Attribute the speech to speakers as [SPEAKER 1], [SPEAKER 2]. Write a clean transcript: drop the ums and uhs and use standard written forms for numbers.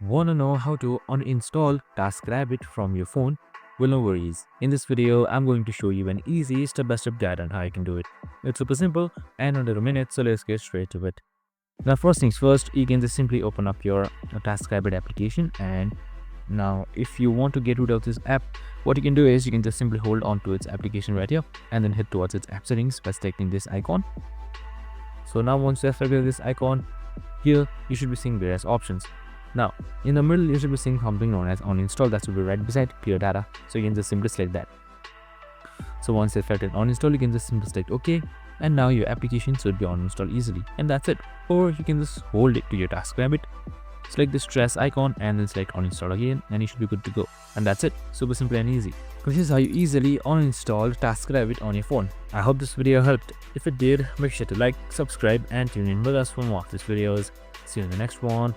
[SPEAKER 1] Want to know how to uninstall TaskRabbit from your phone? Well, no worries. In this video, I'm going to show you an easy step-by-step guide on how you can do it. It's super simple and under a minute, so let's get straight to it. Now, first things first, you can just simply open up your TaskRabbit application, and now if you want to get rid of this app, what you can do is you can just simply hold on to its application right here and then head towards its app settings by selecting this icon. So now once you have selected this icon, here you should be seeing various options. Now, in the middle, you should be seeing something known as uninstall. That should be right beside clear data. So you can just simply select that. So once you've selected uninstall, you can just simply select OK. And now your application should be uninstalled easily. And that's it. Or you can just hold it to your TaskRabbit, select the stress icon and then select uninstall again, and you should be good to go. And that's it. Super simple and easy. This is how you easily uninstall TaskRabbit on your phone. I hope this video helped. If it did, make sure to like, subscribe and tune in with us for more of these videos. See you in the next one.